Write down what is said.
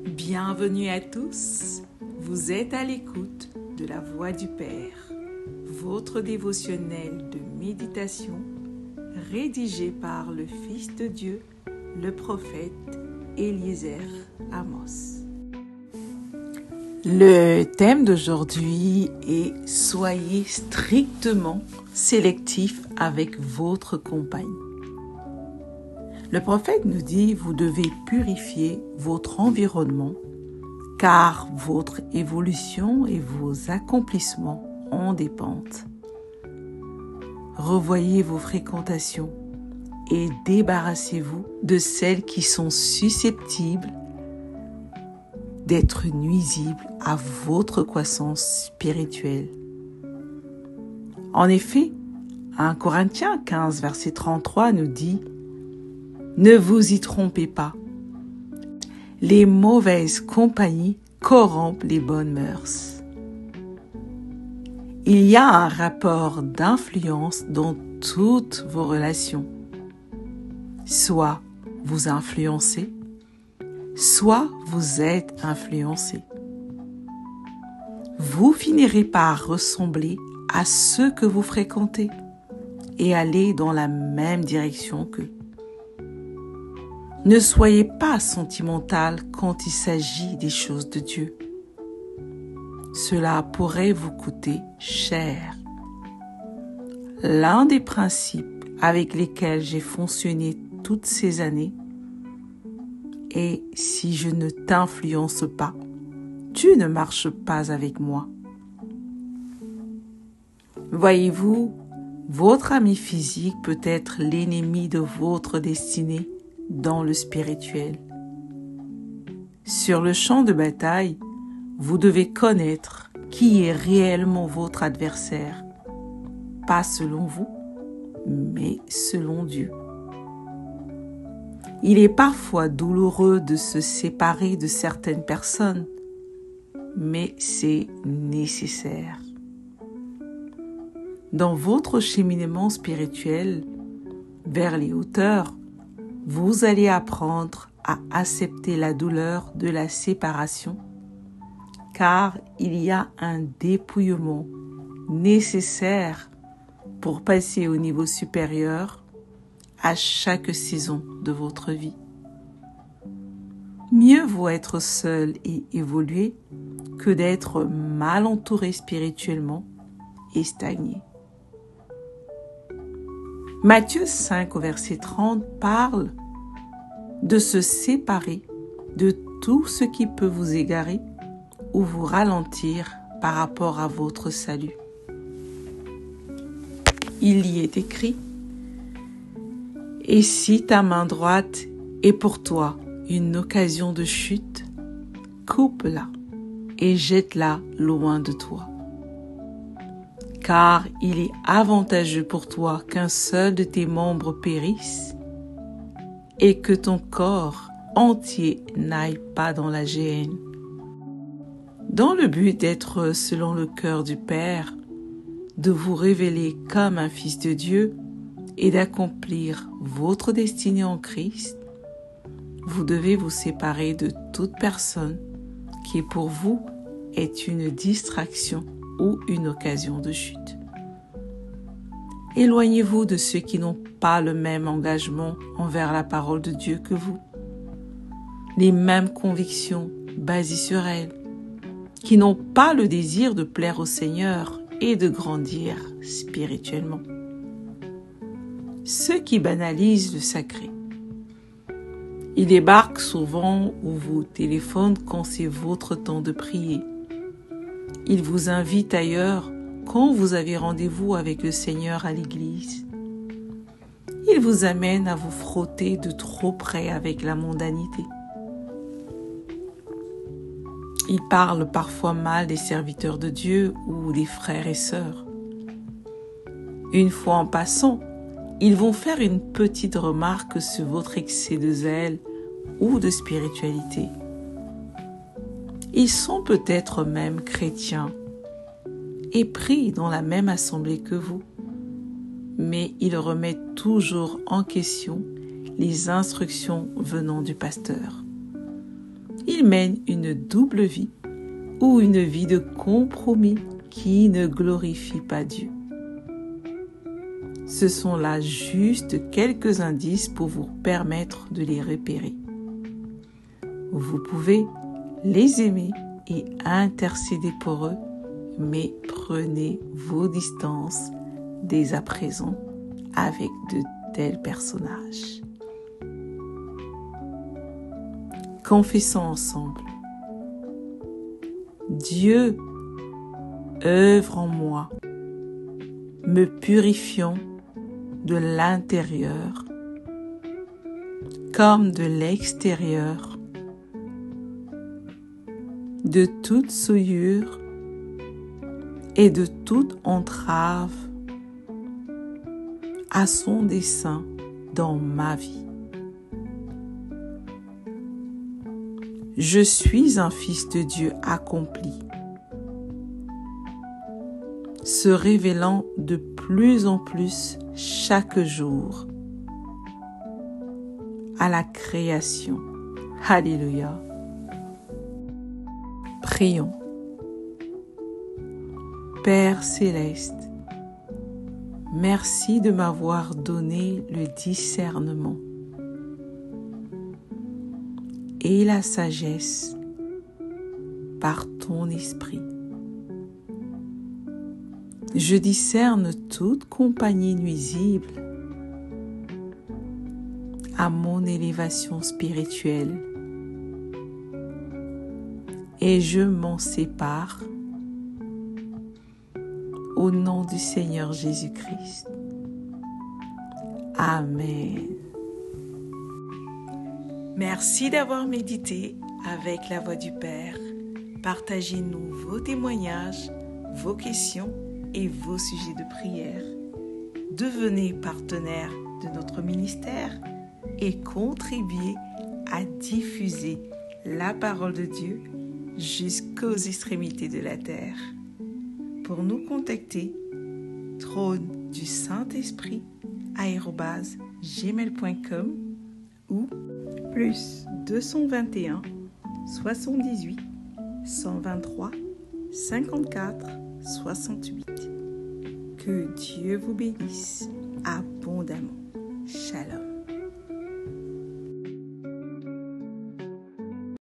Bienvenue à tous, vous êtes à l'écoute de la Voix du Père, votre dévotionnel de méditation rédigé par le Fils de Dieu, le prophète Eliezer Amos. Le thème d'aujourd'hui est « Soyez strictement sélectif avec votre compagne ». Le prophète nous dit « Vous devez purifier votre environnement car votre évolution et vos accomplissements en dépendent. Revoyez vos fréquentations et débarrassez-vous de celles qui sont susceptibles d'être nuisibles à votre croissance spirituelle. » En effet, 1 Corinthiens 15, verset 33 nous dit « Ne vous y trompez pas, les mauvaises compagnies corrompent les bonnes mœurs. » Il y a un rapport d'influence dans toutes vos relations. Soit vous influencez, soit vous êtes influencé. Vous finirez par ressembler à ceux que vous fréquentez et aller dans la même direction qu'eux. Ne soyez pas sentimental quand il s'agit des choses de Dieu. Cela pourrait vous coûter cher. L'un des principes avec lesquels j'ai fonctionné toutes ces années est « si je ne t'influence pas, tu ne marches pas avec moi ». Voyez-vous, votre ami physique peut être l'ennemi de votre destinée dans le spirituel. Sur le champ de bataille, vous devez connaître qui est réellement votre adversaire, pas selon vous, mais selon Dieu. Il est parfois douloureux de se séparer de certaines personnes, mais c'est nécessaire. Dans votre cheminement spirituel vers les hauteurs, vous allez apprendre à accepter la douleur de la séparation, car il y a un dépouillement nécessaire pour passer au niveau supérieur à chaque saison de votre vie. Mieux vaut être seul et évoluer que d'être mal entouré spirituellement et stagné. Matthieu 5 au verset 30 parle de se séparer de tout ce qui peut vous égarer ou vous ralentir par rapport à votre salut. Il y est écrit « Et si ta main droite est pour toi une occasion de chute, coupe-la et jette-la loin de toi. Car il est avantageux pour toi qu'un seul de tes membres périsse et que ton corps entier n'aille pas dans la géhenne. » Dans le but d'être selon le cœur du Père, de vous révéler comme un fils de Dieu et d'accomplir votre destinée en Christ, vous devez vous séparer de toute personne qui pour vous est une distraction ou une occasion de chute. Éloignez-vous de ceux qui n'ont pas le même engagement envers la parole de Dieu que vous, les mêmes convictions basées sur elle, qui n'ont pas le désir de plaire au Seigneur et de grandir spirituellement. Ceux qui banalisent le sacré. Ils débarquent souvent ou vous téléphonent quand c'est votre temps de prier. Ils vous invitent ailleurs quand vous avez rendez-vous avec le Seigneur à l'église. Ils vous amènent à vous frotter de trop près avec la mondanité. Ils parlent parfois mal des serviteurs de Dieu ou des frères et sœurs. Une fois en passant, ils vont faire une petite remarque sur votre excès de zèle ou de spiritualité. Ils sont peut-être même chrétiens et prient dans la même assemblée que vous, mais ils remettent toujours en question les instructions venant du pasteur. Ils mènent une double vie ou une vie de compromis qui ne glorifie pas Dieu. Ce sont là juste quelques indices pour vous permettre de les repérer. Vous pouvez les aimer et intercéder pour eux, mais prenez vos distances dès à présent avec de tels personnages. Confessons ensemble. Dieu œuvre en moi, me purifiant de l'intérieur comme de l'extérieur, de toute souillure et de toute entrave à son dessein dans ma vie. Je suis un fils de Dieu accompli, se révélant de plus en plus chaque jour à la création. Alléluia. Prions. Père céleste, merci de m'avoir donné le discernement et la sagesse par ton esprit. Je discerne toute compagnie nuisible à mon élévation spirituelle et je m'en sépare au nom du Seigneur Jésus-Christ. Amen. Merci d'avoir médité avec la Voix du Père. Partagez-nous vos témoignages, vos questions et vos sujets de prière. Devenez partenaire de notre ministère et contribuez à diffuser la parole de Dieu jusqu'aux extrémités de la terre. Pour nous contacter, trône du Saint-Esprit @gmail.com ou plus 221 78 123 54 68. Que Dieu vous bénisse abondamment. Shalom.